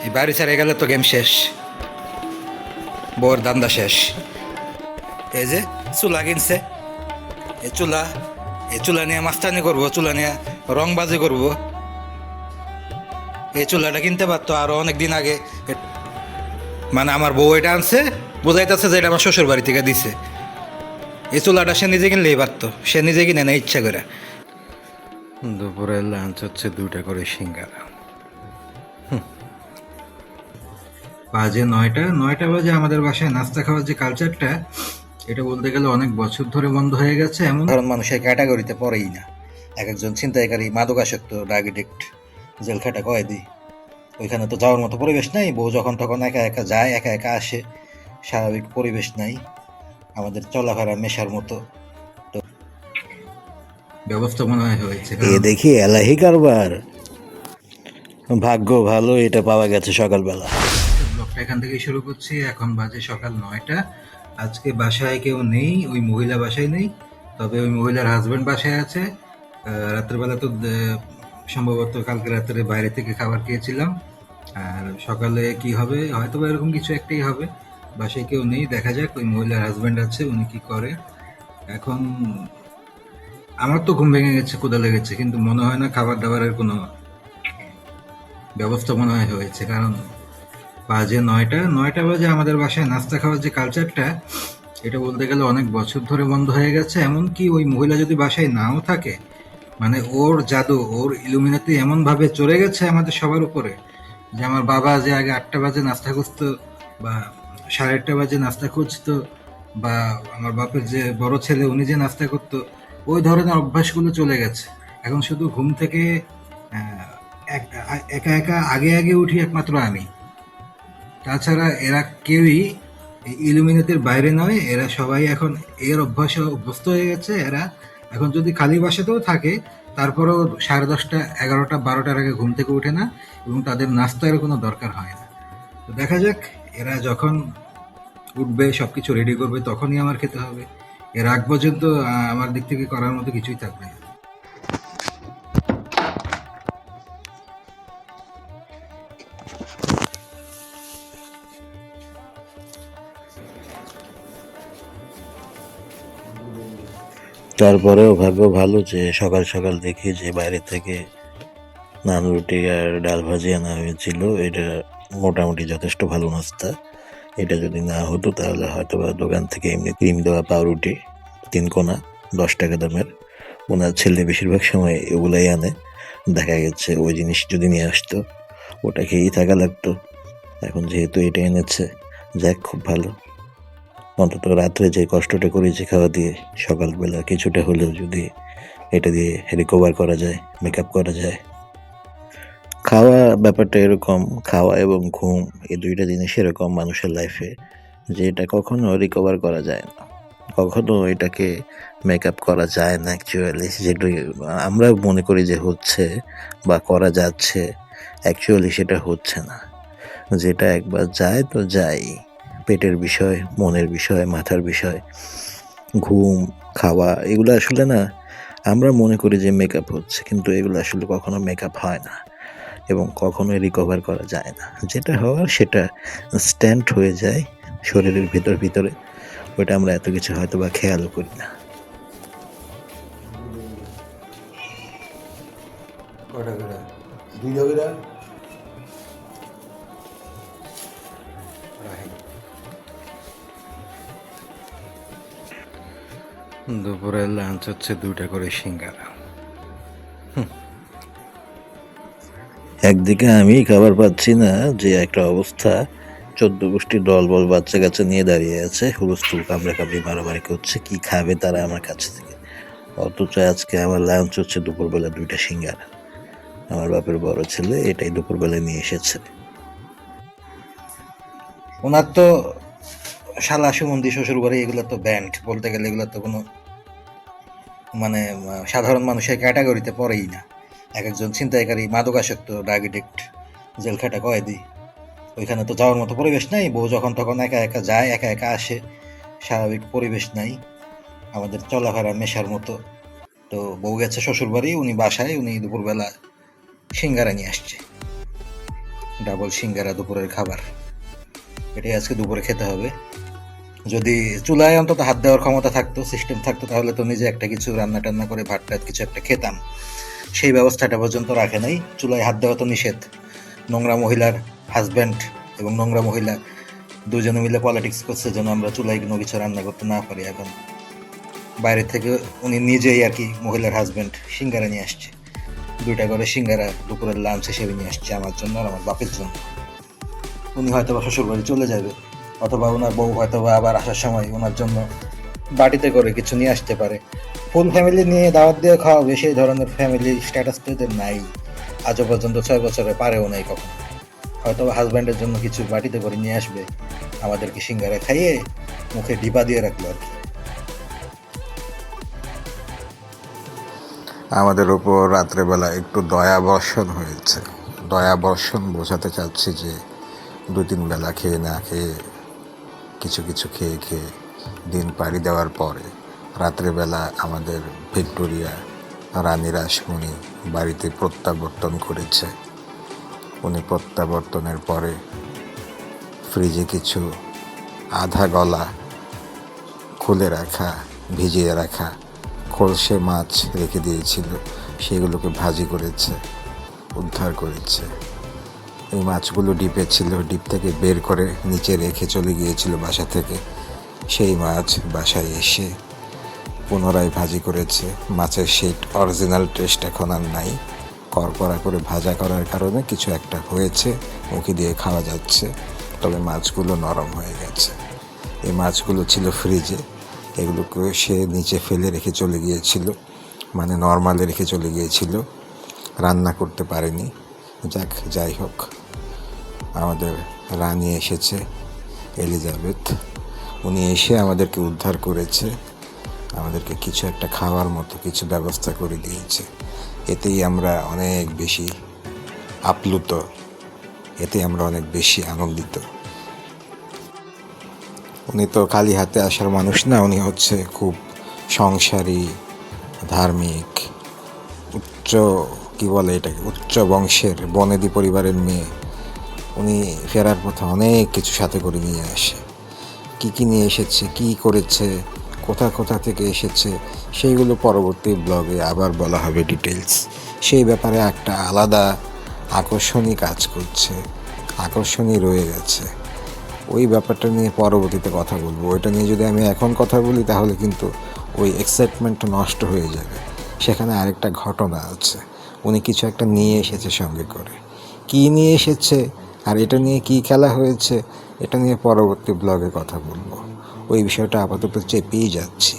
এই বাড়ি ছেড়ে গেলে তো গেম শেষ, বউর দান্দা শেষ। এই যে চুলা কিনছে, এই চুলা নিয়ে মাস্তানি করবো, চুলা নিয়ে রংবাজি করবো। এই চুলাটা কিনতে পারতো আরো অনেক দিন আগে। মানে আমার বউ এটা আনছে, বোঝাইতেছে যে এটা আমার শ্বশুর বাড়ি থেকে দিছে। এই চুলাটা সে নিজে কিনলেই পারতো, সে নিজে কিনে না ইচ্ছা করে। দুপুরের লাঞ্চ হচ্ছে 2টা করে সিঙ্গারা। বাজে 9টা বাজে আমাদের বাসায় নাস্তা খাওয়ার যে কালচারটা, এটা বলতে গেলে অনেক বছর ধরে বন্ধ হয়ে গেছে। এমন ধরুন মানুষের ক্যাটাগরিতে পড়েই না। এক একজন ছিনতাইকারী, মাদকাসক্ত, ড্রাগ এডিক্ট, জেল খাটা কয়েদি। ওইখানে তো যাওয়ার মতো পরিবেশ নাই। বউ যখন তখন একা একা যায়, একা একা আসে, স্বাভাবিক পরিবেশ নাই আমাদের চলাফেরা মেশার মতো। তো ব্যবস্থা মনে হয় হয়েছে। এ দেখি এলাহি কারবার, ভাগ্য ভালো এটা পাওয়া গেছে সকালবেলা। ব্লগটা এখান থেকে শুরু করছি। এখন বাজে সকাল 9টা। আজকে বাসায় কেউ নেই, ওই মহিলা বাসায় নেই, তবে ওই মহিলার হাজবেন্ড বাসায় আছে। রাত্রেবেলা তো সম্ভবত কালকে রাত্রে বাইরে থেকে খাবার খেয়েছিলাম। আর সকালে কি হবে, হয়তো বা এরকম কিছু একটাই হবে। বাসায় কেউ নেই, দেখা যাক। ওই মহিলার হাজবেন্ড আছে, উনি কি করে এখন। আমার তো ঘুম ভেঙে গেছে, ক্ষুধা লেগেছে, কিন্তু মনে হয় না খাবার দাবারের কোনো ব্যবস্থা মনে হয় হয়েছে। কারণ বাজে 9টা বাজে আমাদের বাসায় নাস্তা খাওয়ার যে কালচারটা, এটা বলতে গেলে অনেক বছর ধরে বন্ধ হয়ে গেছে। এমনকি ওই মহিলা যদি বাসায় নাও থাকে, মানে ওর জাদু, ওর ইলুমিনাতি এমনভাবে চড়ে গেছে আমাদের সবার উপরে, যে আমার বাবা যে আগে 8টা বাজে নাস্তা খুঁজতো, বা 8:30 বাজে নাস্তা খুঁজতো, বা আমার বাপের যে বড় ছেলে উনি যে নাস্তা করতো, ওই ধরনের অভ্যাসগুলো চলে গেছে। এখন শুধু ঘুম থেকে আহ, একা একা আগে আগে উঠি একমাত্র আমি। তাছাড়া এরা কেউই এই ইলুমিনাতির বাইরে নয়। এরা সবাই এখন এর অভ্যাসে অভ্যস্ত হয়ে গেছে। এরা এখন যদি খালি বাসাতেও থাকে, তারপরেও 10:30, 11টা, 12টার আগে ঘুম থেকে ওঠে না, এবং তাদের নাস্তার কোনো দরকার হয় না। তো দেখা যাক, এরা যখন উঠবে, সব কিছু রেডি করবে, তখনই আমার খেতে হবে। এর আগ পর্যন্ত আমার দিক থেকে করার মতো কিছুই থাকবে না। তারপরেও ভাগ্য ভালো যে সকাল সকাল দেখি যে বাইরে থেকে নান রুটি আর ডাল ভাজি আনা হয়েছিল। এটা মোটামুটি যথেষ্ট ভালো নাস্তা। এটা যদি না হতো তাহলে হয়তো বা দোকান থেকে এমনি ক্রিম দেওয়া পাউরুটি 3 কোনা 10 টাকা দামের, ওনার ছেলে বেশিরভাগ সময় এগুলাই আনে। দেখা গেছে ওই জিনিস যদি নিয়ে আসতো, ওটা খেয়েই থাকা লাগতো। এখন যেহেতু এটা এনেছে, যাক খুব ভালো। অন্তত রাত্রে যে কষ্টটা করেছি খাওয়া দিয়ে, সকালবেলা কিছুটা হলেও যদি এটা দিয়ে রিকভার করা যায়, মেকআপ করা যায়। খাওয়া ব্যাপারটা এরকম, খাওয়া এবং ঘুম এই 2টা জিনিস এরকম মানুষের লাইফে, যে এটা কখনো রিকভার করা যায় না, কখনো এটাকে মেকআপ করা যায় না অ্যাকচুয়ালি। যেটা আমরা মনে করি যে হচ্ছে বা করা যাচ্ছে, অ্যাকচুয়ালি সেটা হচ্ছে না। যেটা একবার যায় তো যাই, পেটের বিষয়, মনের বিষয়, মাথার বিষয়, ঘুম, খাওয়া, এগুলো আসলে না, আমরা মনে করি যে মেকআপ হচ্ছে, কিন্তু এগুলো আসলে কখনো মেকআপ হয় না এবং কখনোই রিকভার করা যায় না। যেটা হওয়ার সেটা স্ট্যান্ড হয়ে যায় শরীরের ভিতরে। ওটা আমরা এত কিছু হয়তো বা খেয়ালও করি না। কটা করে? 2 টাকা। দুপুরের লাঞ্চ হচ্ছে 2টা করে সিঙ্গারা। একদিকে আমি খাবার পাচ্ছি না, যে একটা অবস্থা, 14 গোষ্ঠীর দলবল বাচ্চা কাচ্চা নিয়ে দাঁড়িয়ে আছে, হুলস্থুল কামড়াকামড়ি মারামারি করছে, কি খাবে তারা আমার কাছ থেকে। অথচ আজকে আমার লাঞ্চ হচ্ছে দুপুরবেলা 2টা সিঙ্গারা। আমার বাপের বড় ছেলে এটাই দুপুরবেলা নিয়ে এসেছে। ওনার তো শালা সুমন্দি শ্বশুর বাড়ি, এগুলো তো ব্যান্ড বলতে গেলে। এগুলো তো কোনো মানে সাধারণ মানুষের ক্যাটাগরিতে পড়েই না। এক একজন ছিনতাইকারী, মাদকাসক্ত, ড্রাগ এডিক্ট, জেল খাটা কয়েদি। ওইখানে তো যাওয়ার মতো পরিবেশ নাই। বউ যখন তখন একা একা যায়, একা একা আসে, স্বাভাবিক পরিবেশ নাই আমাদের চলাফেরা মেশার মতো। তো বউ গেছে শ্বশুর বাড়ি, উনি বাসায়, উনি দুপুরবেলা সিঙ্গারা নিয়ে আসছে। ডাবল সিঙ্গারা দুপুরের খাবার, এটাই আজকে দুপুরে খেতে হবে। যদি চুলায় অন্তত হাত দেওয়ার ক্ষমতা থাকতো, সিস্টেম থাকতো, তাহলে তো নিজে একটা কিছু রান্না টান্না করে ভাত টাত কিছু একটা খেতাম। সেই ব্যবস্থাটা পর্যন্ত রাখে নাই। চুলায় হাত দেওয়া তো নিষেধ। নোংরা মহিলার হাজব্যান্ড এবং নোংরা মহিলা দুজনে মিলে পলিটিক্স করছে যেন আমরা চুলায় কোনো কিছু রান্না করতে না পারি। এখন বাইরে থেকে উনি নিজেই আর কি, মহিলার হাজব্যান্ড সিঙ্গারা নিয়ে আসছে, 2টা করে সিঙ্গারা দুপুরের লাঞ্চ হিসেবে নিয়ে আসছে আমার জন্য আর আমার বাপের জন্য। উনি হয়তো বা শ্বশুরবাড়ি চলে যাবে, অথবা ওনার বউ হয়তো বা আবার আসার সময় ওনার জন্য বাটিতে করে কিছু নিয়ে আসতে পারে। ফুল ফ্যামিলি নিয়ে দাওয়াত দিয়ে খাওয়াবে, সেই ধরনের ফ্যামিলি স্ট্যাটাস তো এদের নাই। আজও পর্যন্ত 6 বছরে পারেও নাই কখন। হয়তো হাজব্যান্ডের জন্য কিছু বাটিতে করে নিয়ে আসবে, আমাদেরকে সিঙ্গারা খাইয়ে মুখে ডিবা দিয়ে রাখলো আর কি। আমাদের উপর রাত্রেবেলা একটু দয়া বর্ষণ হয়েছে। দয়া বর্ষণ বোঝাতে চাচ্ছি যে 2-3 বেলা খেয়ে না খেয়ে, কিছু কিছু খেয়ে খেয়ে দিন পাড়ি দেওয়ার পরে রাত্রেবেলা আমাদের ভিক্টোরিয়া রানী রাসমণি বাড়িতে প্রত্যাবর্তন করেছে। উনি প্রত্যাবর্তনের পরে ফ্রিজে কিছু আধা গলা, খুলে রাখা, ভিজিয়ে রাখা খলসে মাছ রেখে দিয়েছিল, সেগুলোকে ভাজি করেছে, উদ্ধার করেছে। এই মাছগুলো ডিপে ছিল, ডিপ থেকে বের করে নিচে রেখে চলে গিয়েছিল বাসা থেকে। সেই মাছ বাসায় এসে পুনরায় ভাজি করেছে। মাছের সেই অরিজিনাল টেস্ট এখন আর নাই। কড়কড়া করে ভাজা করার কারণে কিছু একটা হয়েছে, মুখে দিয়ে খাওয়া যাচ্ছে, তবে মাছগুলো নরম হয়ে গেছে। এই মাছগুলো ছিল ফ্রিজে, এগুলোকে সে নিচে ফেলে রেখে চলে গিয়েছিল, মানে নর্মালে রেখে চলে গিয়েছিল, রান্না করতে পারেনি। যাই হোক, আমাদের রানী এসেছে, এলিজাবেথ। উনি এসে আমাদেরকে উদ্ধার করেছে, আমাদেরকে কিছু একটা খাওয়ার মতো কিছু ব্যবস্থা করে দিয়েছে। এতেই আমরা অনেক বেশি আপ্লুত, এতে আমরা অনেক বেশি আনন্দিত। উনি তো খালি হাতে আসার মানুষ না, উনি হচ্ছে খুব সংসারী, ধার্মিক, উচ্চ এটাকে উচ্চ বংশের বনেদি পরিবারের মেয়ে। উনি ফেরার পথে অনেক কিছু সাথে করে নিয়ে আসে। কী নিয়ে এসেছে, কী করেছে, কোথা থেকে এসেছে, সেইগুলো পরবর্তী ব্লগে আবার বলা হবে ডিটেলস। সেই ব্যাপারে একটা আলাদা আকর্ষণই কাজ করছে, আকর্ষণই রয়ে গেছে। ওই ব্যাপারটা নিয়ে পরবর্তীতে কথা বলবো। ওইটা নিয়ে যদি আমি এখন কথা বলি তাহলে কিন্তু ওই এক্সাইটমেন্টটা নষ্ট হয়ে যাবে। সেখানে আরেকটা ঘটনা আছে, উনি কিছু একটা নিয়ে এসেছে সঙ্গে করে। কী নিয়ে এসেছে আর এটা নিয়ে কী খেলা হয়েছে, এটা নিয়ে পরবর্তী ব্লগে কথা বলবো। ওই বিষয়টা আপাতত চেপেই যাচ্ছি।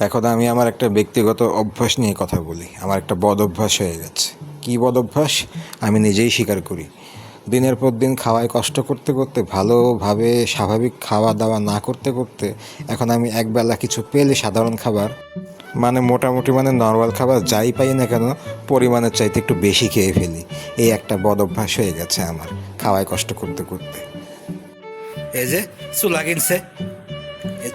এখন আমি আমার একটা ব্যক্তিগত অভ্যাস নিয়ে কথা বলি। আমার একটা বদ অভ্যাস হয়ে গেছে। কী বদ অভ্যাস আমি নিজেই স্বীকার করি। দিনের পর দিন খাওয়ায় কষ্ট করতে করতে, ভালোভাবে স্বাভাবিক খাওয়া দাওয়া না করতে করতে, এখন আমি একবেলা কিছু পেলে সাধারণ খাবার, মানে মোটামুটি নর্মাল খাবার যাই পাই না কেন, পরিমাণের চাইতে একটু বেশি খেয়ে ফেলি। এই একটা বদ অভ্যাস হয়ে গেছে আমার খাওয়ায় কষ্ট করতে করতে। এই যে চুলা কিনছে, এই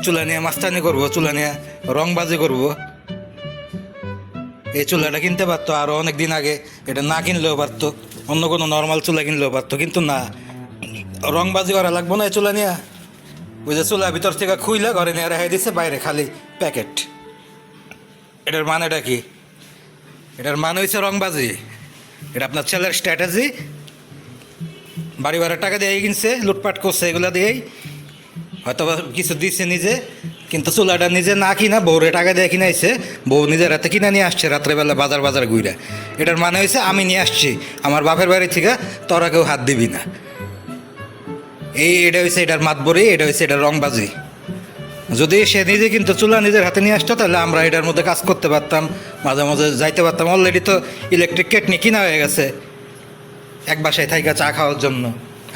চুলা নিয়ে মাস্তানি করবো, চুলা নিয়ে রংবাজি করবো। এই চুলাটা কিনতে পারতো আরো অনেক দিন আগে, এটা না কিনলেও পারতো, অন্য কোনো নর্মাল চুলা কিনলেও পারতো, কিন্তু না, রংবাজি করা লাগবো না এই চুলা নিয়ে। ওই যে চুলা ভিতর থেকে খুইলা ঘরে নিয়ে রেখে দিচ্ছে, বাইরে খালি প্যাকেট। এটার মানেটা কি? এটার মানে হয়েছে রংবাজি। এটা আপনার ছেলের স্ট্র্যাটেজি। বাড়ি ভাড়ার টাকা দিয়েই কিনছে, লুটপাট করছে, এগুলো দিয়েই হয়তো কিছু দিচ্ছে নিজে, কিন্তু চুলাটা নিজে না কিনা বউরে টাকা দিয়ে কিনাইছে, বউ নিজের হাতে কিনে নিয়ে আসছে রাত্রেবেলা বাজার ঘুরে। এটার মানে হয়েছে আমি নিয়ে আসছি আমার বাপের বাড়ি থেকে, তোরা কেউ হাত দিবি না। এটা হয়েছে এটার মাতবরি, এটা হয়েছে এটার রংবাজি। যদি সে নিজে কিন্তু চুলা নিজের হাতে নিয়ে আসতো, তাহলে আমরা এটার মধ্যে কাজ করতে পারতাম, মাঝে মাঝে যাইতে পারতাম। অলরেডি তো ইলেকট্রিক কেটনি কিনা হয়ে গেছে এক বাসায় থাইকা চা খাওয়ার জন্য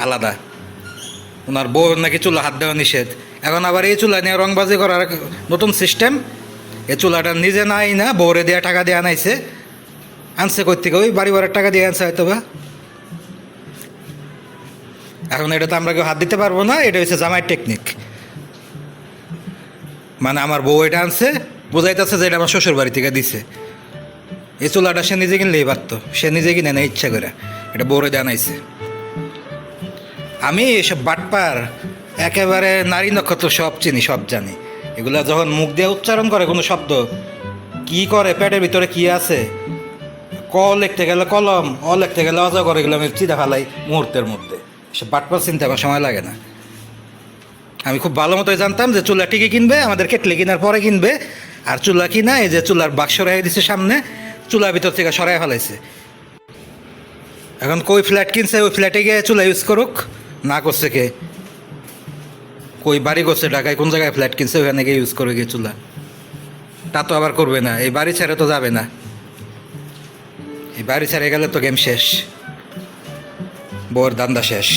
আলাদা। ওনার বউ নাকি চুলা হাত দেওয়া নিষেধ, এখন আবার এই চুলা নিয়ে রংবাজি করার নতুন সিস্টেম। এই চুলাটা নিজে নাই না, বউরে দেওয়া টাকা দিয়ে আনাইছে, আনছে কই থেকে? ওই বাড়ি ভাড়ার টাকা দিয়ে আনছে হয়তো বা। এখন এটা তো আমরা কেউ হাত দিতে পারবো না, এটা হচ্ছে জামাইয়ের টেকনিক। মানে আমার বউ এটা আনছে, বোঝাইতেছে যে এটা আমার শ্বশুর বাড়ি থেকে দিছে। এই চুলাটা সে নিজে কিনলেই পারত, সে নিজে কিনে নেয় ইচ্ছা করে, এটা বড়ে জানাইছে। আমি এসব বাটপার একেবারে নারী নক্ষত্র সব চিনি, সব জানি। এগুলা যখন মুখ দিয়ে উচ্চারণ করে কোনো শব্দ, কি করে, পেটের ভিতরে কি আছে, ক লিখতে গেলে কলম, অ লিখতে গেলে অজগর, এগুলো আমি চিন্তা ফেলাই মুহূর্তের মধ্যে। সব বাটপার চিনতে আমার সময় লাগে না। আমি খুব ভালো মতোই জানতাম যে চুলা টিকি কিনবে, আমাদের কেটলি কেনার পরে কিনবে। আর চুলা কিনা এই যে চুলার বাক্স রেখে দিছে সামনে, চুলার ভিতর থেকে সরাই ফেলাইছে। এখন কই ফ্ল্যাট কিনছে, ওই ফ্ল্যাটে গিয়ে চুলা ইউজ করুক, না করছে কে? কই বাড়ি করছে ঢাকায়, কোন জায়গায় ফ্ল্যাট কিনছে, ওখানে গিয়ে ইউজ করবে গিয়ে চুলা। তা তো আবার করবে না, এই বাড়ি ছেড়ে তো যাবে না। এই বাড়ি ছেড়ে গেলে তো গেম শেষ, বউর দান্দা শেষ।